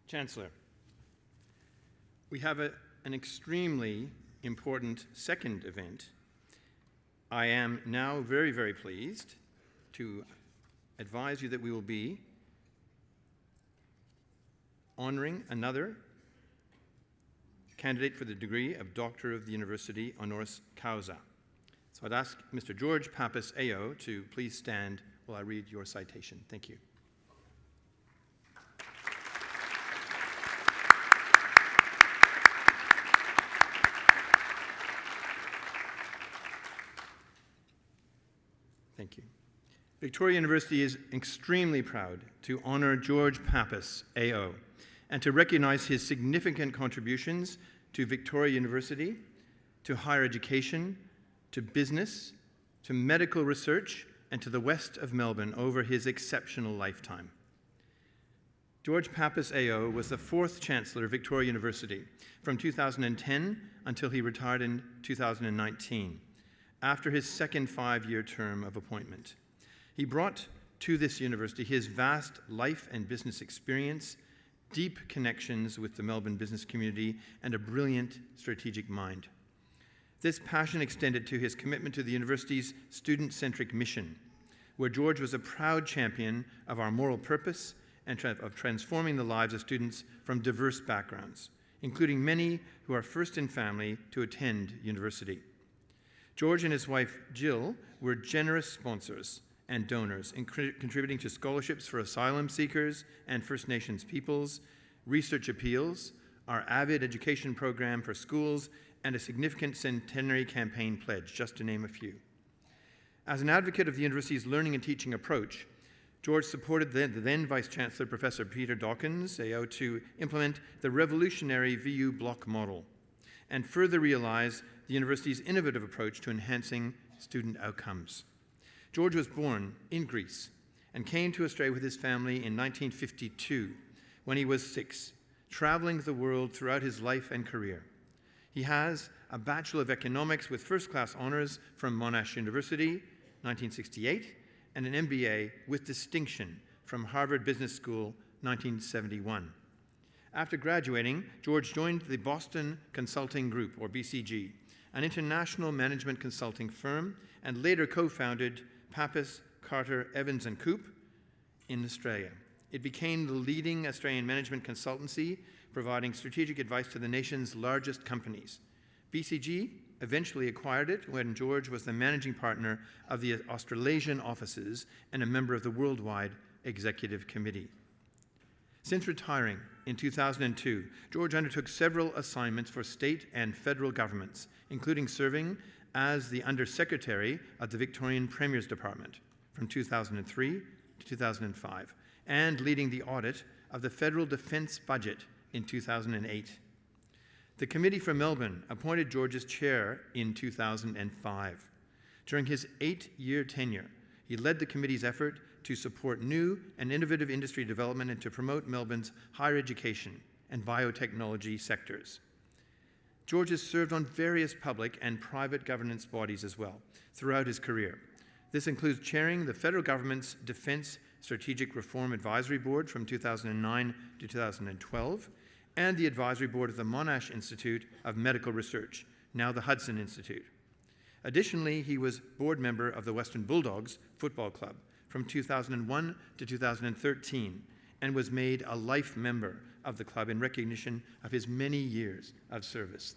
Chancellor, we have an extremely important second event. I am now very, very pleased to advise you that we will be honoring another candidate for the degree of Doctor of the University Honoris Causa. So I'd ask Mr. George Pappas, AO, to please stand while I read your citation. Thank you. Thank you. Victoria University is extremely proud to honor George Pappas, AO, and to recognize his significant contributions to Victoria University, to higher education, to business, to medical research, and to the west of Melbourne over his exceptional lifetime. George Pappas, AO, was the fourth Chancellor of Victoria University from 2010 until he retired in 2019, after his second five-year term of appointment. He brought to this university his vast life and business experience, deep connections with the Melbourne business community, and a brilliant strategic mind. This passion extended to his commitment to the university's student-centric mission, where George was a proud champion of our moral purpose and of transforming the lives of students from diverse backgrounds, including many who are first in family to attend university. George and his wife, Jill, were generous sponsors and donors, contributing to scholarships for asylum seekers and First Nations peoples, research appeals, our AVID education program for schools, and a significant centenary campaign pledge, just to name a few. As an advocate of the university's learning and teaching approach, George supported the then Vice-Chancellor, Professor Peter Dawkins, AO, to implement the revolutionary VU block model and further realize the university's innovative approach to enhancing student outcomes. George was born in Greece and came to Australia with his family in 1952 when he was 6, traveling the world throughout his life and career. He has a Bachelor of Economics with first-class honours from Monash University, 1968, and an MBA with distinction from Harvard Business School, 1971. After graduating, George joined the Boston Consulting Group, or BCG, an international management consulting firm, and later co-founded Pappas, Carter, Evans & Coop in Australia. It became the leading Australian management consultancy, providing strategic advice to the nation's largest companies. BCG eventually acquired it when George was the managing partner of the Australasian offices and a member of the Worldwide Executive Committee. Since retiring in 2002, George undertook several assignments for state and federal governments, including serving as the Under-Secretary of the Victorian Premier's Department from 2003 to 2005, and leading the audit of the federal defence budget in 2008. The Committee for Melbourne appointed George as chair in 2005. During his 8-year tenure, he led the committee's effort to support new and innovative industry development and to promote Melbourne's higher education and biotechnology sectors. George has served on various public and private governance bodies as well throughout his career. This includes chairing the federal government's Defence Strategic Reform Advisory Board from 2009 to 2012, and the advisory board of the Monash Institute of Medical Research, now the Hudson Institute. Additionally, he was board member of the Western Bulldogs Football Club from 2001 to 2013, and was made a life member of the club in recognition of his many years of service.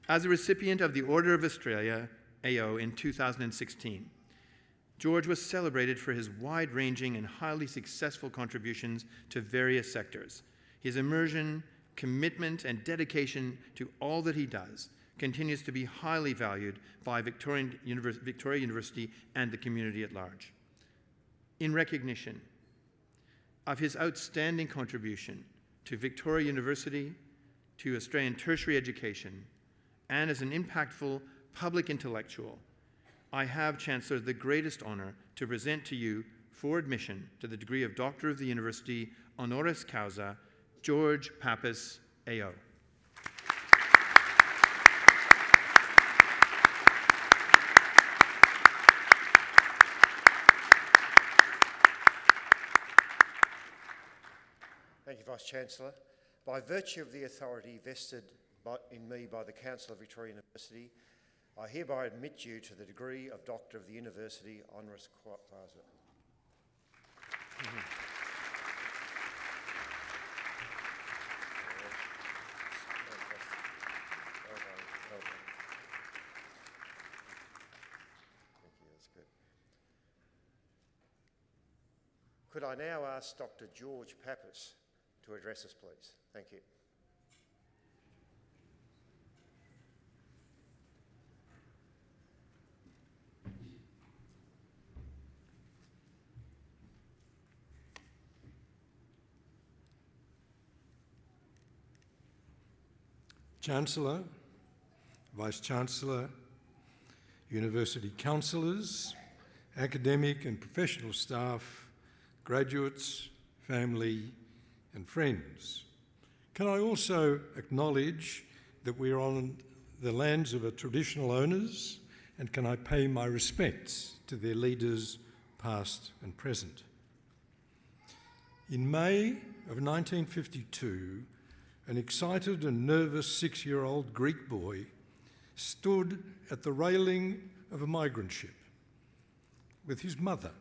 As a recipient of the Order of Australia, AO, in 2016, George was celebrated for his wide-ranging and highly successful contributions to various sectors. His immersion, commitment, and dedication to all that he does continues to be highly valued by Victoria University and the community at large. In recognition of his outstanding contribution to Victoria University, to Australian tertiary education, and as an impactful public intellectual, I have, Chancellor, the greatest honour to present to you for admission to the degree of Doctor of the University Honoris Causa, George Pappas, AO. Thank you, Vice-Chancellor. By virtue of the authority vested in me by the Council of Victoria University, I hereby admit you to the degree of Doctor of the University Honoris Causa. Could I now ask Dr. George Pappas to address us, please? Thank you. Chancellor, Vice-Chancellor, University councillors, academic and professional staff, graduates, family and friends. Can I also acknowledge that we're on the lands of our traditional owners, and can I pay my respects to their leaders past and present. In May of 1952, an excited and nervous 6-year-old Greek boy stood at the railing of a migrant ship with his mother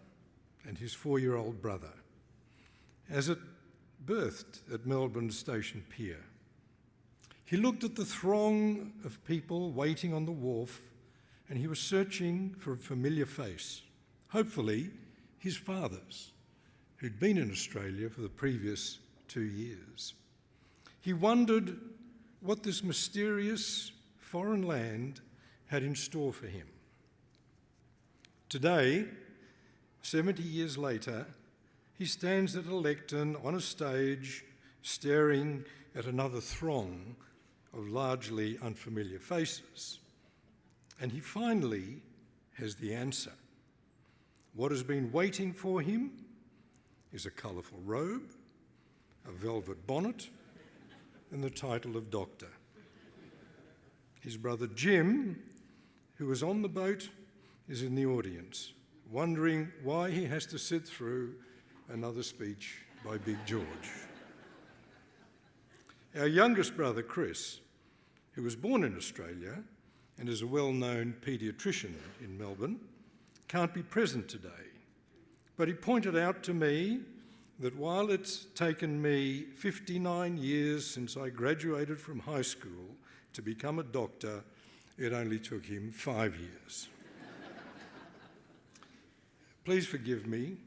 and his 4-year-old brother as it berthed at Melbourne Station Pier. He looked at the throng of people waiting on the wharf, and he was searching for a familiar face, hopefully his father's, who'd been in Australia for the previous 2 years. He wondered what this mysterious foreign land had in store for him. Today, 70 years later, he stands at a lectern on a stage staring at another throng of largely unfamiliar faces. And he finally has the answer. What has been waiting for him is a colourful robe, a velvet bonnet, and the title of Doctor. His brother Jim, who was on the boat, is in the audience, wondering why he has to sit through another speech by Big George. Our youngest brother, Chris, who was born in Australia and is a well-known paediatrician in Melbourne, can't be present today. But he pointed out to me that while it's taken me 59 years since I graduated from high school to become a doctor, it only took him 5 years. Please forgive me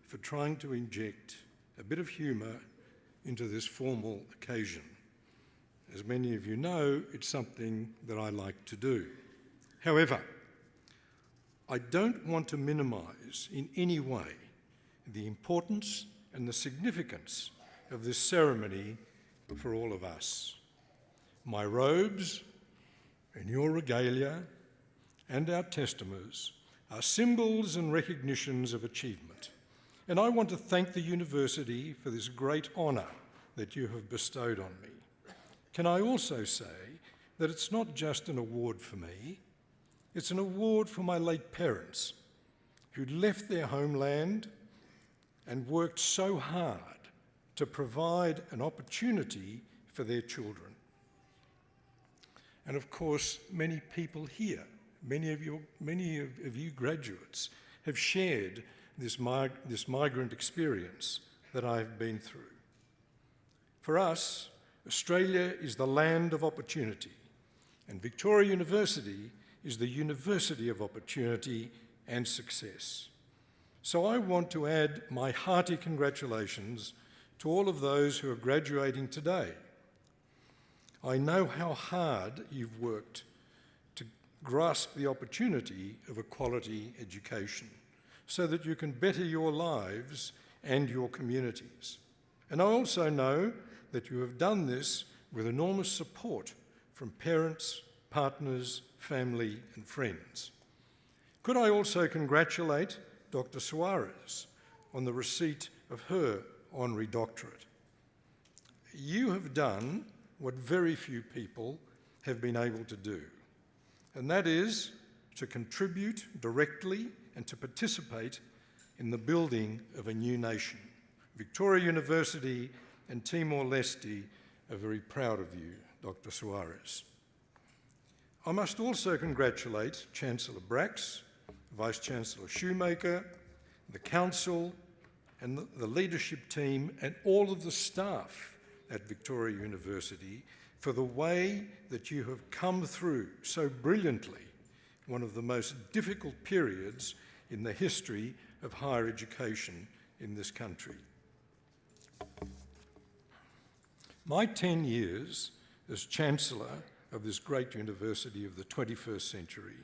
for trying to inject a bit of humour into this formal occasion. As many of you know, it's something that I like to do. However, I don't want to minimise in any way the importance and the significance of this ceremony for all of us. My robes and your regalia and our testimonies are symbols and recognitions of achievement. And I want to thank the university for this great honour that you have bestowed on me. Can I also say that it's not just an award for me, it's an award for my late parents who left their homeland and worked so hard to provide an opportunity for their children. And of course, many people here, many of you graduates have shared this migrant experience that I've been through. For us, Australia is the land of opportunity, and Victoria University is the university of opportunity and success. So I want to add my hearty congratulations to all of those who are graduating today. I know how hard you've worked to grasp the opportunity of a quality education so that you can better your lives and your communities. And I also know that you have done this with enormous support from parents, partners, family and friends. Could I also congratulate Dr. Suarez on the receipt of her honorary doctorate. You have done what very few people have been able to do, and that is to contribute directly and to participate in the building of a new nation. Victoria University and Timor-Leste are very proud of you, Dr. Suarez. I must also congratulate Chancellor Brax, Vice-Chancellor Shoemaker, the Council, and the leadership team and all of the staff at Victoria University for the way that you have come through so brilliantly one of the most difficult periods in the history of higher education in this country. My 10 years as Chancellor of this great university of the 21st century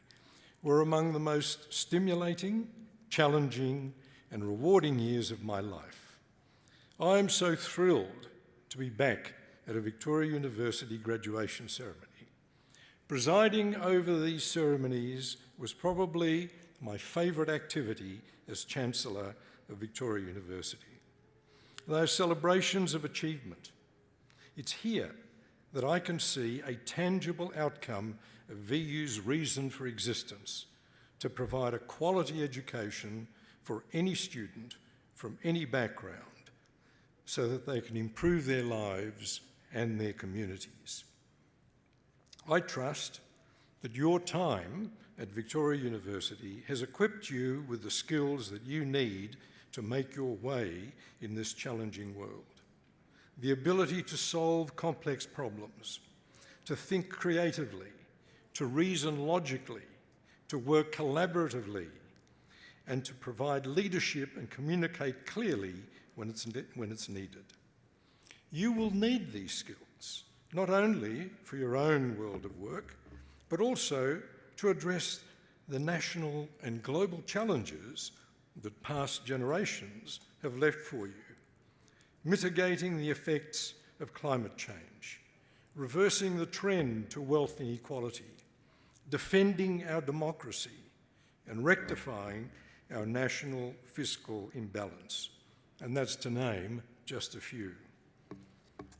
were among the most stimulating, challenging, and rewarding years of my life. I am so thrilled to be back at a Victoria University graduation ceremony. Presiding over these ceremonies was probably my favourite activity as Chancellor of Victoria University. They are celebrations of achievement. It's here that I can see a tangible outcome of VU's reason for existence, to provide a quality education for any student from any background so that they can improve their lives and their communities. I trust that your time at Victoria University has equipped you with the skills that you need to make your way in this challenging world. The ability to solve complex problems, to think creatively, to reason logically, to work collaboratively, and to provide leadership and communicate clearly when it's needed. You will need these skills, not only for your own world of work, but also to address the national and global challenges that past generations have left for you. Mitigating the effects of climate change, reversing the trend to wealth inequality, defending our democracy, and rectifying our national fiscal imbalance. And that's to name just a few.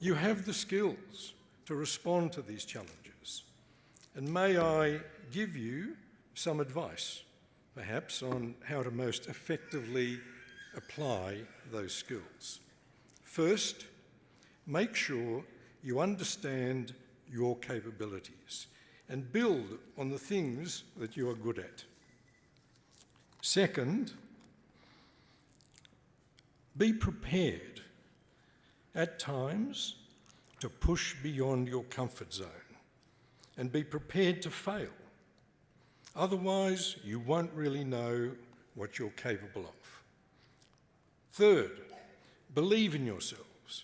You have the skills to respond to these challenges. And may I give you some advice, perhaps, on how to most effectively apply those skills. First, make sure you understand your capabilities and build on the things that you are good at. Second, be prepared at times to push beyond your comfort zone and be prepared to fail. Otherwise, you won't really know what you're capable of. Third, believe in yourselves.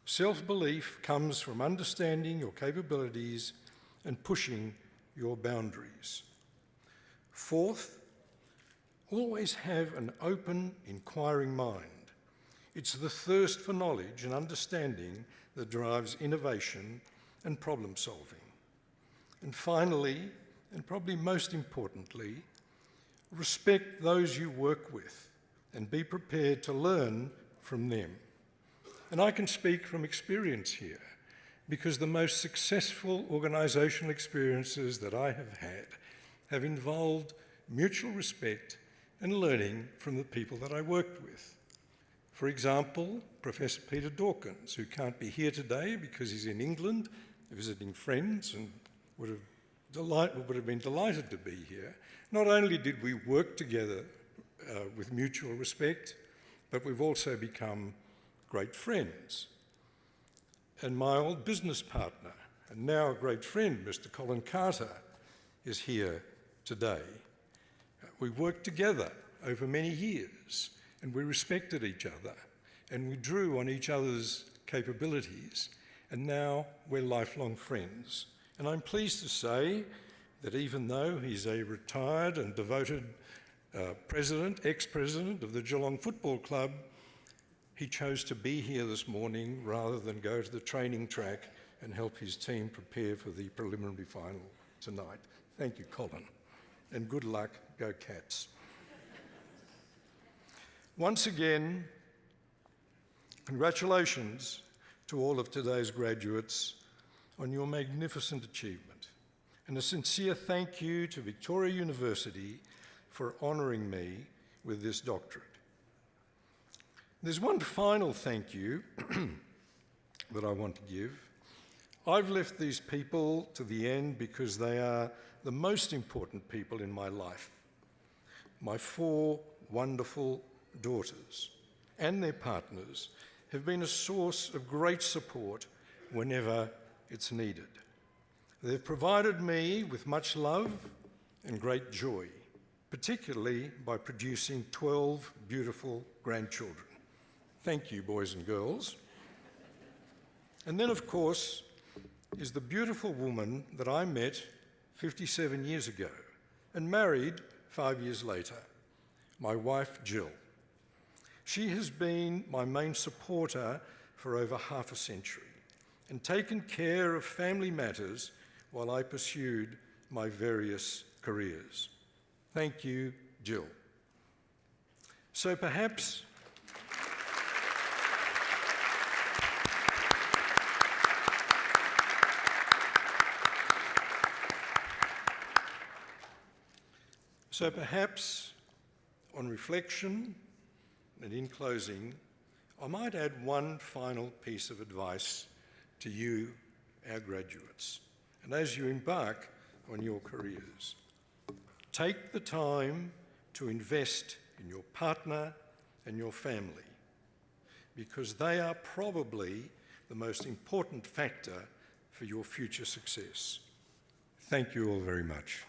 Self-belief comes from understanding your capabilities and pushing your boundaries. Fourth, always have an open, inquiring mind. It's the thirst for knowledge and understanding that drives innovation and problem solving. And finally, and probably most importantly, respect those you work with and be prepared to learn from them. And I can speak from experience here, because the most successful organisational experiences that I have had have involved mutual respect and learning from the people that I worked with. For example, Professor Peter Dawkins, who can't be here today because he's in England visiting friends and would have been delighted to be here. Not only did we work together with mutual respect, but we've also become great friends. And my old business partner, and now a great friend, Mr. Colin Carter, is here today. We worked together over many years, and we respected each other, and we drew on each other's capabilities, and now we're lifelong friends. And I'm pleased to say that even though he's a retired and devoted ex-president of the Geelong Football Club, he chose to be here this morning rather than go to the training track and help his team prepare for the preliminary final tonight. Thank you, Colin, and good luck. Go Cats. Once again, congratulations to all of today's graduates on your magnificent achievement, and a sincere thank you to Victoria University for honouring me with this doctorate. There's one final thank you that I want to give. I've left these people to the end because they are the most important people in my life. My 4 wonderful daughters and their partners have been a source of great support whenever it's needed. They've provided me with much love and great joy, particularly by producing 12 beautiful grandchildren. Thank you, boys and girls. And then, of course, is the beautiful woman that I met 57 years ago and married 5 years later, my wife, Jill. She has been my main supporter for over half a century and taken care of family matters while I pursued my various careers. Thank you, Jill. So perhaps on reflection and in closing, I might add one final piece of advice to you, our graduates, and as you embark on your careers. Take the time to invest in your partner and your family, because they are probably the most important factor for your future success. Thank you all very much.